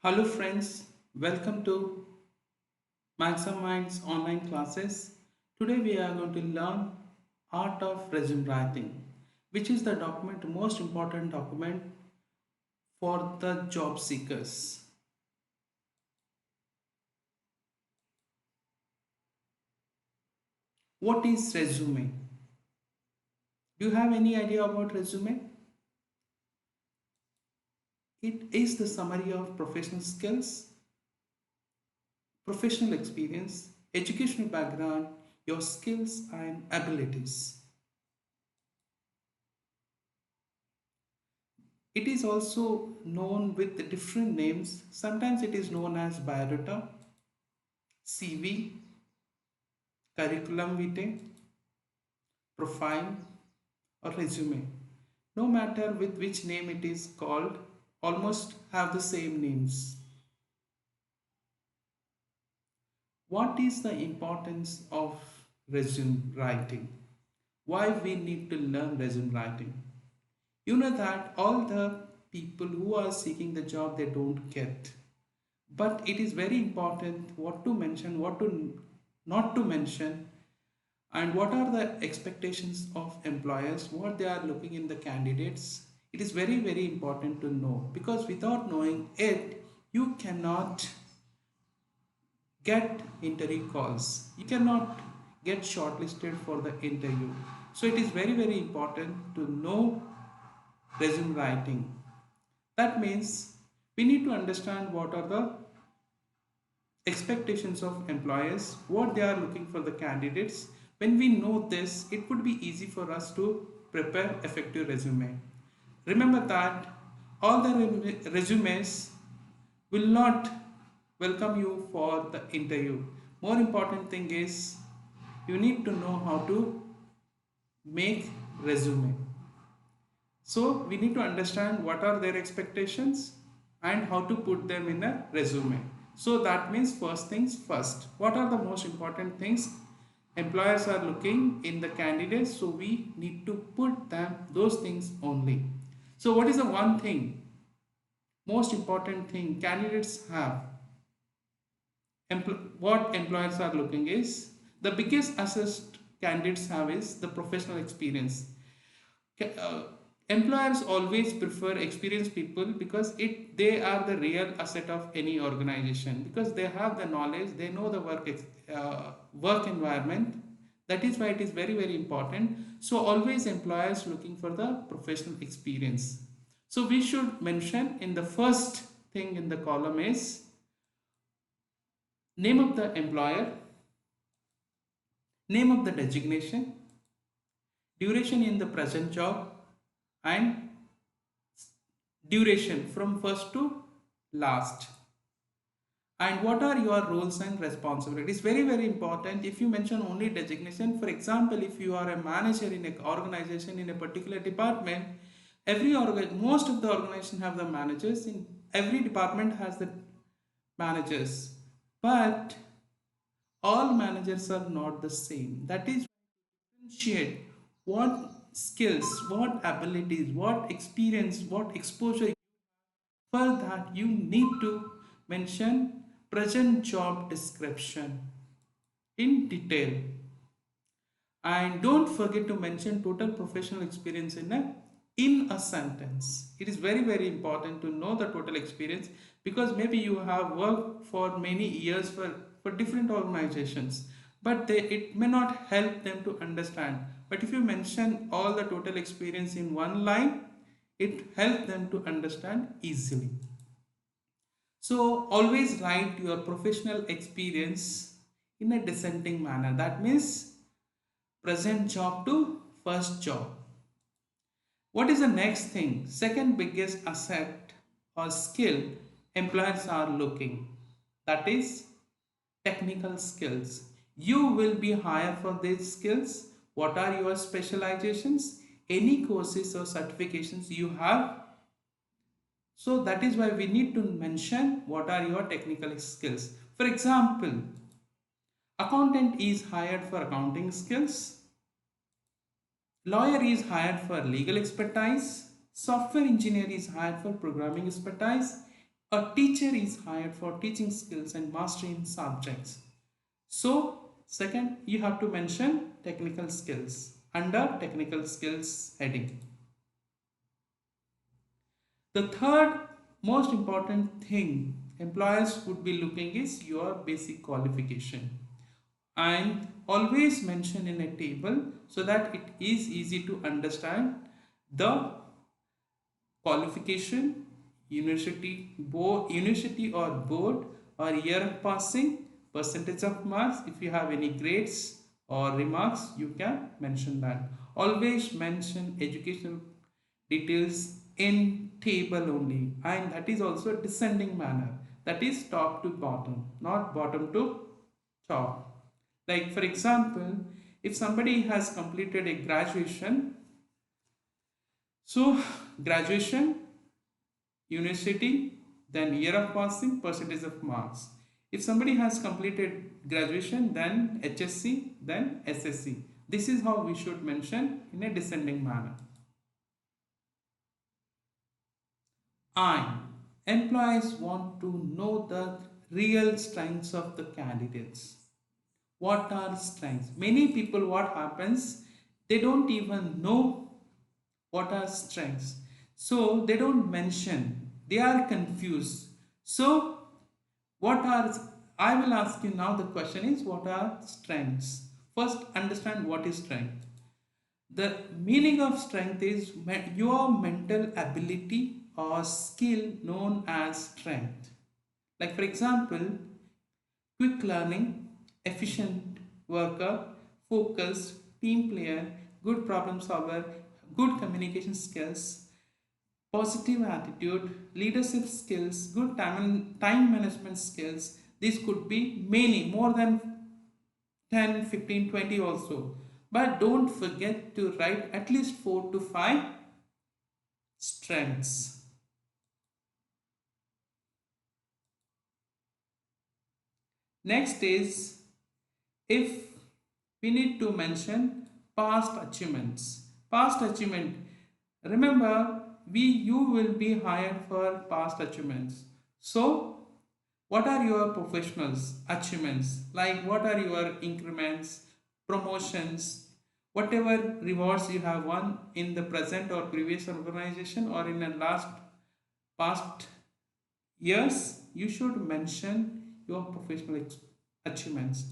Hello friends, welcome to Maxam Mind's online classes. Today we are going to learn art of resume writing, which is the most important document for the job seekers. What is resume? Do you have any idea about resume? It is the summary of professional skills, professional experience, educational background, your skills and abilities. It is also known with different names. Sometimes it is known as biodata, CV, curriculum vitae, profile, or resume. No matter with which name it is called, almost have the same names. What is the importance of resume writing? Why we need to learn resume writing? You know that all the people who are seeking the job they don't get, but it is very important what to mention, what to not to mention, and what are the expectations of employers, what they are looking in the candidates. It is very important to know, because without knowing it you cannot get interview calls, you cannot get shortlisted for the interview. So it is very important to know resume writing. That means we need to understand what are the expectations of employers, what they are looking for the candidates. When we know this, it would be easy for us to prepare effective resume. Remember that all the resumes will not welcome you for the interview. More important thing is you need to know how to make resume. So we need to understand what are their expectations and how to put them in a resume. So that means first things first. What are the most important things employers are looking in the candidates? So we need to put them those things only. So what is the one thing, most important thing candidates have? What employers are looking is the biggest assessed candidates have is the professional experience. uh, Employers always prefer experienced people because they are the real asset of any organization, because they have the knowledge, they know the work environment. That is why it is very important. So always employers looking for the professional experience. So we should mention in the first thing in the column is name of the employer, name of the designation, duration in the present job, and duration from first to last, and what are your roles and responsibilities. Very important. If you mention only designation, for example, if you are a manager in an organization in a particular department, most of the organization have the managers, in every department has the managers, but all managers are not the same. That is differentiate what skills, what abilities, what experience, what exposure. For that, you need to mention present job description in detail. And don't forget to mention total professional experience in a sentence. It is very important to know the total experience, because maybe you have worked for many years for different organizations, but it may not help them to understand. But if you mention all the total experience in one line, it helps them to understand easily. So always write your professional experience in a descending manner. That means present job to first job. What is the next thing? Second biggest asset or skill employers are looking. That is technical skills. You will be hired for these skills. What are your specializations? Any courses or certifications you have. So that is why we need to mention what are your technical skills. For example, accountant is hired for accounting skills, lawyer is hired for legal expertise, software engineer is hired for programming expertise, A teacher is hired for teaching skills and mastering subjects. So, second, you have to mention technical skills under technical skills heading. The third most important thing employers would be looking is your basic qualification, and always mention in a table so that it is easy to understand the qualification, university or board, or year of passing, percentage of marks. If you have any grades or remarks, you can mention that. Always mention educational details in table only, and that is also a descending manner, that is top to bottom, not bottom to top. Like for example, if somebody has completed a graduation, so graduation, university, then year of passing, percentage of marks. If somebody has completed graduation, then HSC, then SSC. This is how we should mention in a descending manner. I. Employees want to know the real strengths of the candidates. What are strengths? Many people, what happens, they don't even know what are strengths. So they don't mention, they are confused. So what are, I will ask you now, the question is what are strengths? First understand what is strength. The meaning of strength is your mental ability or skill known as strength. Like for example, quick learning, efficient worker, focused, team player, good problem solver, good communication skills, positive attitude, leadership skills, good time management skills. These could be many, more than 10, 15, 20 also. But don't forget to write at least 4 to 5 strengths. Next is, if we need to mention past achievements. Past achievement. Remember, you will be hired for past achievements. So, what are your professionals achievements? Like what are your increments, promotions, whatever rewards you have won in the present or previous organization or in the last past years, you should mention your professional achievements.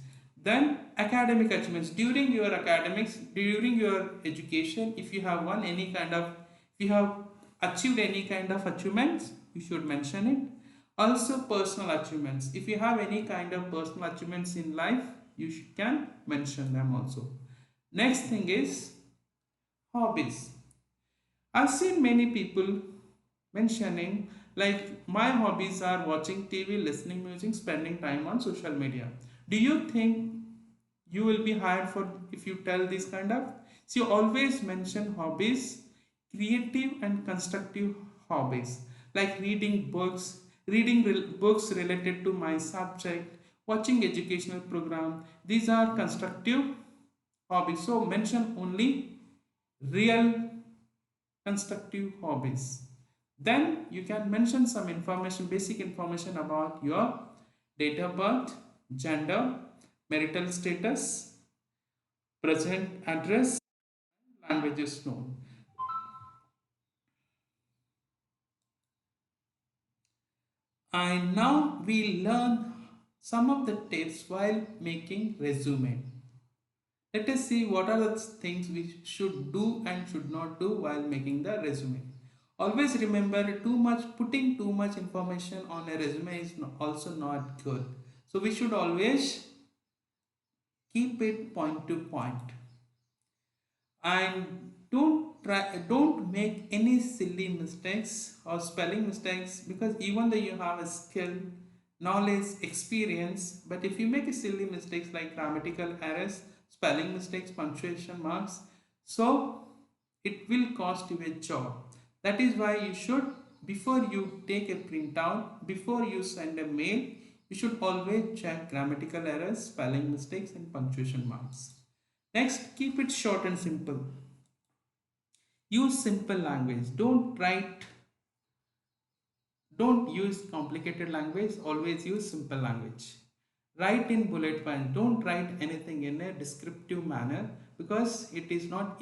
Then academic achievements, during your academics, during your education, if you have won any kind of, if you have achieved any kind of achievements, you should mention it. Also personal achievements, if you have any kind of personal achievements in life, you can mention them also. Next thing is hobbies. I've seen many people mentioning, like, my hobbies are watching TV, listening music, spending time on social media. Do you think you will be hired for if you tell this kind of? So you always mention hobbies, creative and constructive hobbies, like reading books, books related to my subject, watching educational program. These are constructive hobbies. So mention only real constructive hobbies. Then you can mention some information, basic information about your date of birth, gender, marital status, present address, languages known. And now we learn some of the tips while making resume. Let us see what are the things we should do and should not do while making the resume. Always remember, putting too much information on a resume is also not good. So we should always keep it point to point. And don't make any silly mistakes or spelling mistakes, because even though you have a skill, knowledge, experience, but if you make a silly mistakes like grammatical errors, spelling mistakes, punctuation marks, so it will cost you a job. That is why you should, before you take a printout, before you send a mail, you should always check grammatical errors, spelling mistakes and punctuation marks. Next, keep it short and simple. Use simple language. Don't write Don't use complicated language, always use simple language. Write in bullet points. Don't write anything in a descriptive manner because it is not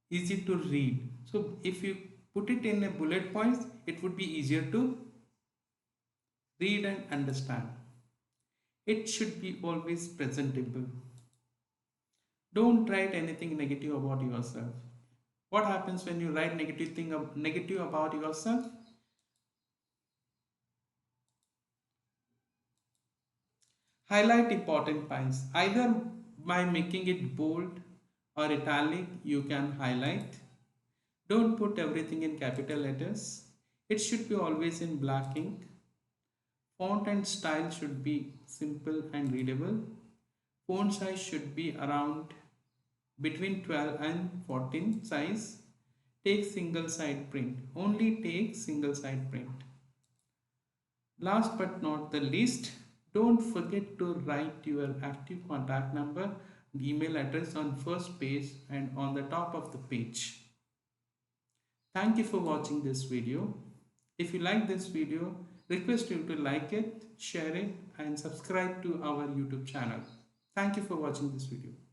easy to read. So if you put it in a bullet points, it would be easier to read and understand. It should be always presentable. Don't write anything negative about yourself. What happens when you write negative about yourself? Highlight important points. Either by making it bold or italic, you can highlight. Don't put everything in capital letters. It should be always in black ink. Font and style should be simple and readable. Font size should be around between 12 and 14 size. Take single side print. Only take single side print. Last but not the least, don't forget to write your active contact number, email address on first page and on the top of the page. Thank you for watching this video. If you like this video, request you to like it, share it and subscribe to our YouTube channel. Thank you for watching this video.